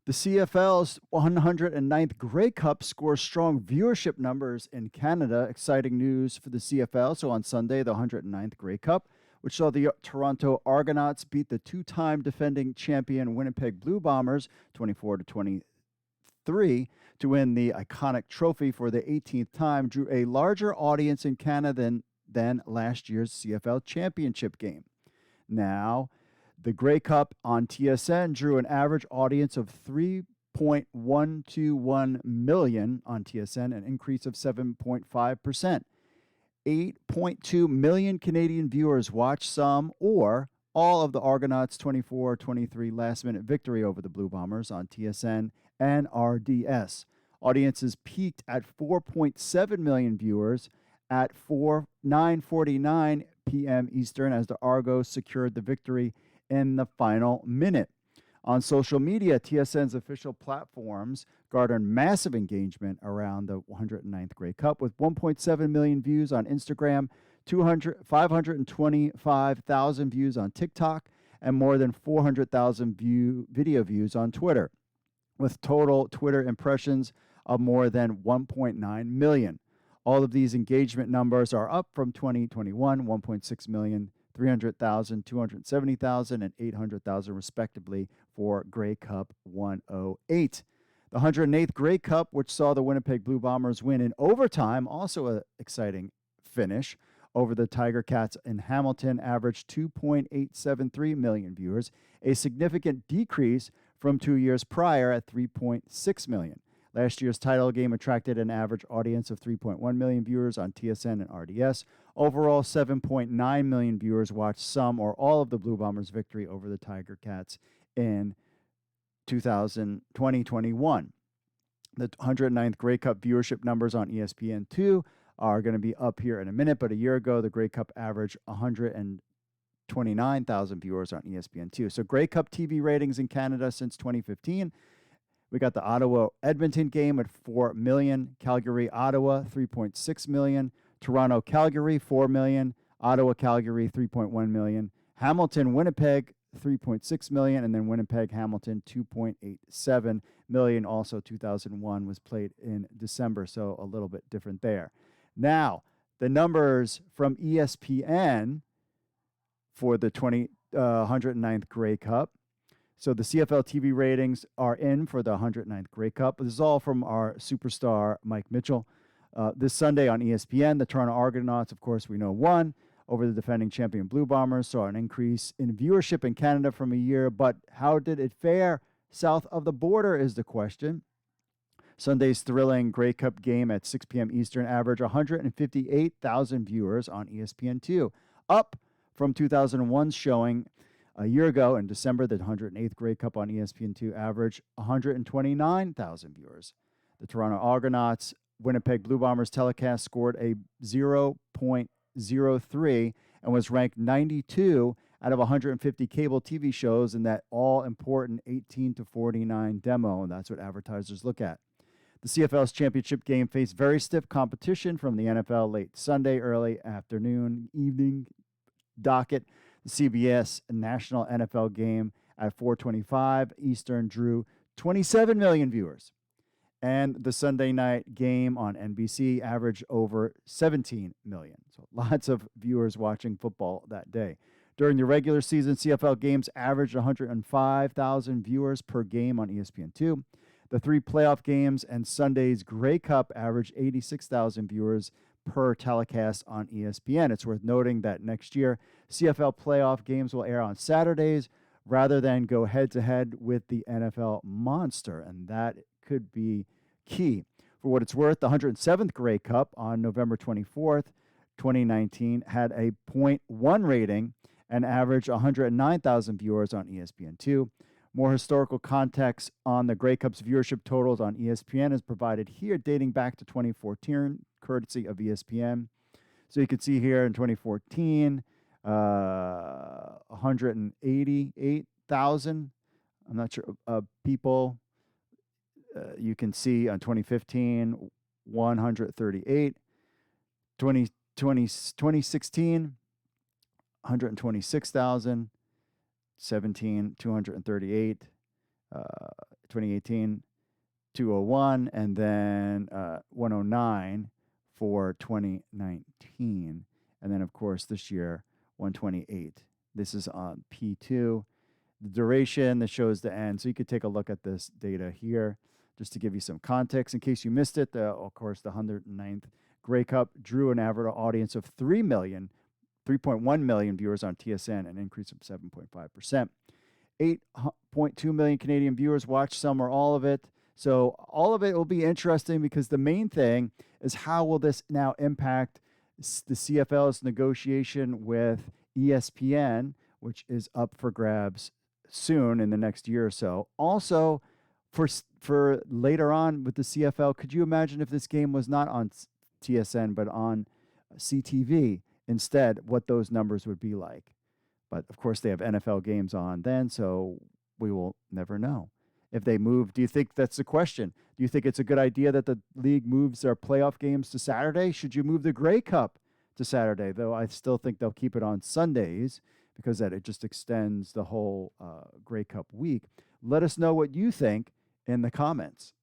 The CFL's 109th Grey Cup scores strong viewership numbers in Canada. Exciting news for the CFL. So on Sunday, the 109th Grey Cup, which saw the Toronto Argonauts beat the two-time defending champion Winnipeg Blue Bombers 24-23 to win the iconic trophy for the 18th time, drew a larger audience in Canada than last year's CFL championship game. Now, the Grey Cup on TSN drew an average audience of 3.121 million on TSN, an increase of 7.5%. 8.2 million Canadian viewers watched some or all of the Argonauts' 24-23 last-minute victory over the Blue Bombers on TSN and RDS. Audiences peaked at 4.7 million viewers at 9:49 p.m. Eastern as the Argos secured the victory in the final minute. On social media, TSN's official platforms garnered massive engagement around the 109th Grey Cup with 1.7 million views on Instagram, 525,000 views on TikTok, and more than 400,000 video views on Twitter, with total Twitter impressions of more than 1.9 million. All of these engagement numbers are up from 2021, 1.6 million, 300,000, 270,000, and 800,000 respectively for Grey Cup 108. The 108th Grey Cup, which saw the Winnipeg Blue Bombers win in overtime, also an exciting finish over the Tiger Cats in Hamilton, averaged 2.873 million viewers, a significant decrease from 2 years prior at 3.6 million. Last year's title game attracted an average audience of 3.1 million viewers on TSN and RDS. Overall, 7.9 million viewers watched some or all of the Blue Bombers' victory over the Tiger Cats in 2021. The 109th Grey Cup viewership numbers on ESPN2 are going to be up here in a minute, but a year ago, the Grey Cup averaged 129,000 viewers on ESPN2. So Grey Cup TV ratings in Canada since 2015. We got the Ottawa-Edmonton game at 4 million, Calgary-Ottawa, 3.6 million, Toronto-Calgary, 4 million, Ottawa-Calgary, 3.1 million, Hamilton-Winnipeg, 3.6 million, and then Winnipeg-Hamilton, 2.87 million. Also, 2001 was played in December, so a little bit different there. Now, the numbers from ESPN for the 109th Grey Cup. So the CFL TV ratings are in for the 109th Grey Cup. This is all from our superstar, Mike Mitchell. This Sunday on ESPN, the Toronto Argonauts, of course, we know, won over the defending champion Blue Bombers, saw an increase in viewership in Canada from a year. But how did it fare south of the border is the question. Sunday's thrilling Grey Cup game at 6 p.m. Eastern averaged 158,000 viewers on ESPN2, up from 2001's showing. A year ago, in December, the 108th Grey Cup on ESPN2 averaged 129,000 viewers. The Toronto Argonauts Winnipeg Blue Bombers telecast scored a 0.03 and was ranked 92 out of 150 cable TV shows in that all-important 18 to 49 demo, and that's what advertisers look at. The CFL's championship game faced very stiff competition from the NFL late Sunday, early afternoon, evening docket. The CBS National NFL game at 4:25 Eastern drew 27 million viewers. And the Sunday night game on NBC averaged over 17 million. So lots of viewers watching football that day. During the regular season, CFL games averaged 105,000 viewers per game on ESPN2. The 3 playoff games and Sunday's Grey Cup averaged 86,000 viewers per telecast on ESPN. It's worth noting that next year, CFL playoff games will air on Saturdays rather than go head-to-head with the NFL monster, and that could be key. For what it's worth, the 107th Grey Cup on November 24th, 2019, had a 0.1 rating and averaged 109,000 viewers on ESPN2. More historical context on the Grey Cup's viewership totals on ESPN is provided here, dating back to 2014, courtesy of ESPN. So you can see here in 2014, 188,000. I'm not sure people. You can see on 2015, 138. 2016, 126,000. 17, 238. 2018, 201, and then 109 for 2019. And then, of course, this year, 128. This is on P2. The duration that shows the end. So you could take a look at this data here just to give you some context. In case you missed it, of course, the 109th Grey Cup drew an average audience of 3.1 million viewers on TSN, an increase of 7.5%. 8.2 million Canadian viewers watched some or all of it. So all of it will be interesting because the main thing is how will this now impact the CFL's negotiation with ESPN, which is up for grabs soon in the next year or so. Also, for later on with the CFL, could you imagine if this game was not on TSN but on CTV instead, what those numbers would be like? But of course, they have NFL games on then, so we will never know. If they move, do you think that's the question? Do you think it's a good idea that the league moves their playoff games to Saturday? Should you move the Grey Cup to Saturday? Though I still think they'll keep it on Sundays because that it just extends the whole Grey Cup week. Let us know what you think in the comments.